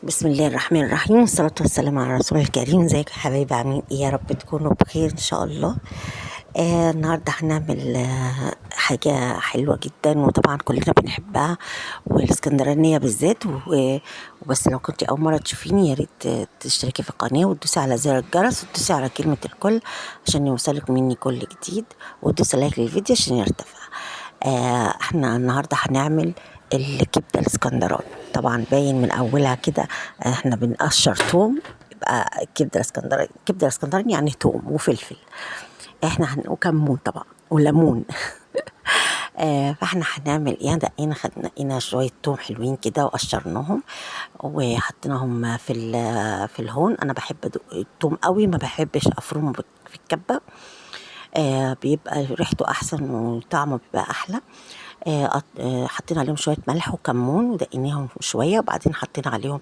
بسم الله الرحمن الرحيم، والصلاة والسلام على رسول الكريم. ازيكم يا حبايبي؟ عاملين ايه؟ يا رب تكونوا بخير ان شاء الله. النهارده هنعمل حاجة حلوة جدا، وطبعا كلنا بنحبها، والاسكندرانية بالذات وبس. لو كنت أول مرة تشوفيني يا ريت تشتركي في القناة وتدوسي على زر الجرس وتدوسي على كلمة الكل عشان يوصلك مني كل جديد، وتدوسي لايك للفيديو عشان يرتفع. احنا النهارده هنعمل الكبدة الاسكندراني. طبعا باين من أولها كده احنا بنقشر توم، يبقى الكبدة الاسكندراني يعني توم وفلفل. وكمون طبعا وليمون. فاحنا هنعمل ايه؟ نقينا شويه توم حلوين كده وقشرناهم وحطيناهم في الهون. انا بحب ادق التوم قوي، ما بحبش افرمه في الكبه. بيبقى ريحته احسن وطعمه بيبقى احلى. حطينا عليهم شويه ملح وكمون ودقيناهم شويه، وبعدين حطينا عليهم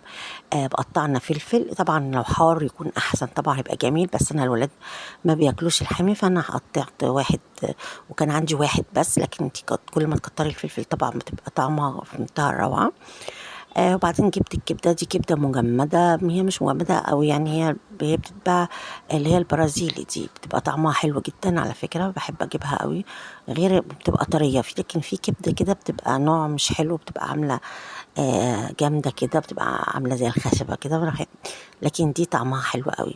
قطعنا فلفل. طبعا لو حار يكون احسن، طبعا هيبقى جميل، بس انا الولاد ما بياكلوش الحامي، فانا قطعت واحد وكان عندي واحد بس. لكن انت كل ما تكتري الفلفل طبعا بتبقى طعمها في منتهى الروعه. وبعدين جبت الكبده دي، كبده مجمده، هي مش مجمده قوي يعني، هي بتتباع اللي هي البرازيلي دي، بتبقى طعمها حلو جدا على فكره، بحب اجيبها قوي. غير بتبقى طريه، لكن في كبده كده بتبقى نوع مش حلو، بتبقى عامله جامده كده، بتبقى عامله زي الخشبه كده، لكن دي طعمها حلو قوي.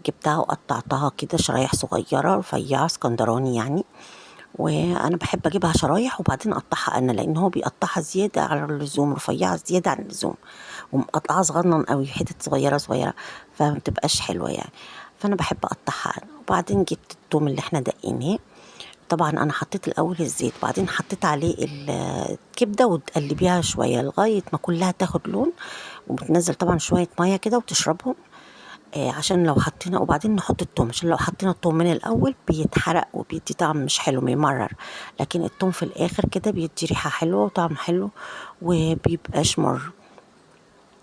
جبتها وقطعتها كده شرايح صغيره رفيعه اسكندراني يعني. وانا بحب اجيبها شرايح وبعدين اقطعها انا، لان هو بيقطعها زياده على اللزوم، رفيعه زياده عن اللزوم، ومقطعها صغنن قوي، حتت صغيره صغيره، فما بتبقاش حلوه يعني. فانا بحب اقطعها انا. وبعدين جبت الثوم اللي احنا دقيناه. طبعا انا حطيت الاول الزيت، وبعدين حطيت عليه الكبده وتقلبيها شويه لغايه ما كلها تاخد لون، وبتنزل طبعا شويه ميه كده وتشربهم. عشان لو حطينا، وبعدين نحط التوم، عشان لو حطينا التوم من الاول بيتحرق وبيدي طعم مش حلو، بيمرر. لكن التوم في الاخر كده بيدي ريحه حلوه وطعم حلو وبيبقاش مر.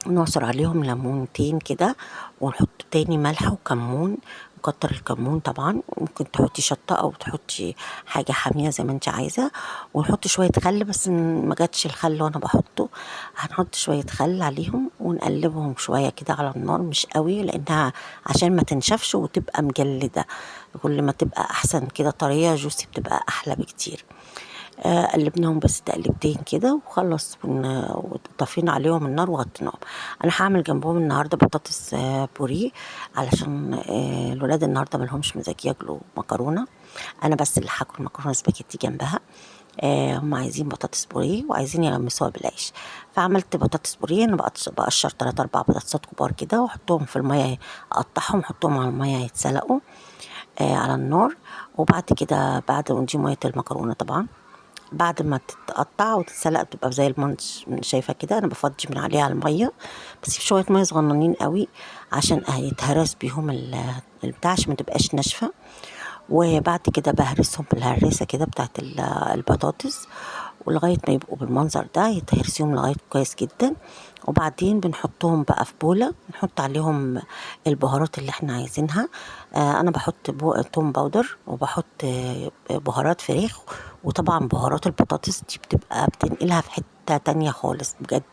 نعصر عليهم ليمونتين كده، ونحط تاني ملح وكمون، نكتر الكمون طبعا، ممكن تحطي شطة او تحطي حاجة حامية زي ما انت عايزة. ونحط شوية خل، بس ما جاتش الخل وانا بحطه. هنحط شوية خل عليهم ونقلبهم شوية كده على النار، مش قوي لانها عشان ما تنشفش وتبقى مجلدة. كل ما تبقى احسن كده طرية جوسي بتبقى احلى بكتير. قلبناهم بس تقلبتين كده وخلص، وطفينا عليهم النار وغطيناهم. انا هعمل جنبهم النهارده بطاطس بوريه، علشان الولاد النهارده ملهمش مزاج ياكلوا مكرونه. انا بس اللي هاكل مكرونه سباكيتي جنبها. هم عايزين بطاطس بوريه وعايزين يغمسوها بالعيش. فعملت بطاطس بوريه. انا بقشر 3 4 بطاطسات كبار كده واحطهم في الميه، اقطعهم احطهم على الميه يتسلقوا على النار. وبعد كده، بعد ودي ميه المكرونه طبعا، بعد ما تتقطع وتتسلق بتبقى زي المانش شايفه كده، انا بفضي من عليها الميه، بسيب شويه ميه صغننين قوي عشان يتهرس بيهم البتاع، عشان ما تبقاش ناشفه. وبعد كده بهرسهم بالهراسه كده بتاعت البطاطس، ولغايه ما يبقوا بالمنظر ده يتهرسيهم لغايه كويس جدا. وبعدين بنحطهم بقى في بوله، نحط عليهم البهارات اللي احنا عايزينها. انا بحط توم باودر، وبحط بهارات فراخ، وطبعا بهارات البطاطس دي بتبقى بتنقلها في حته تانية خالص بجد.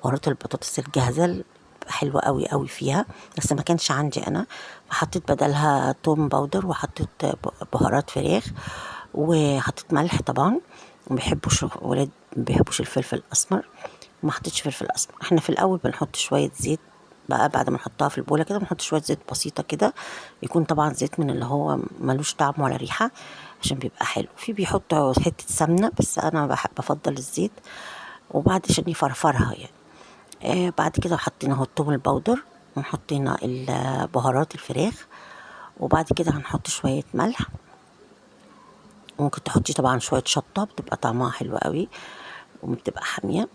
بهارات البطاطس الجاهزه حلوة قوي قوي فيها، بس ما كانش عندي انا، فحطيت بدلها توم باودر، وحطيت بهارات فراخ، وحطيت ملح طبعا. ما بيحبوش ولاد، ما بيحبوش الفلفل الاسمر، ما حطيتش فلفل اسمر. احنا في الاول بنحط شويه زيت بقى، بعد ما نحطها في البوله كده بنحط شويه زيت بسيطه كده، يكون طبعا زيت من اللي هو ملوش طعم ولا ريحه، عشان بيبقى حلو. في بيحطوا حته سمنه، بس انا بفضل الزيت، وبعد عشان يفرفرها يعني. بعد كده حطينا اهو التوم البودر، وحطينا بهارات الفراخ، وبعد كده هنحط شوية ملح، وممكن تحطي طبعا شوية شطة، بتبقى طعمها حلو قوي وبتبقى حامية.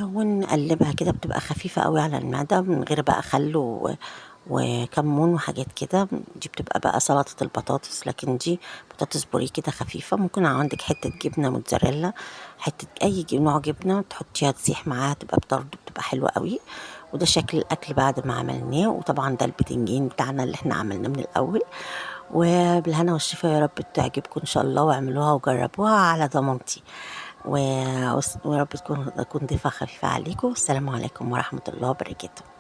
ونقلبها كده، بتبقى خفيفة قوي على المعدة من غير بقى خل وكمون وحاجات كده. دي بتبقى بقى سلطة البطاطس، لكن دي بطاطس بوريه كده خفيفة. ممكن عندك حتة جبنة موتزاريلا، حتة أي نوع جبنة تحطيها تسيح معاها، تبقى برضه بتبقى حلوة قوي. وده شكل الأكل بعد ما عملناه. وطبعا ده البتنجين بتاعنا اللي احنا عملناه من الأول. وبالهنا والشفا، يا رب تعجبكم إن شاء الله، واعملوها وجربوها على ضمانتي. ويا رب تكون ضيفة خفيفة عليكم. السلام عليكم ورحمة الله وبركاته.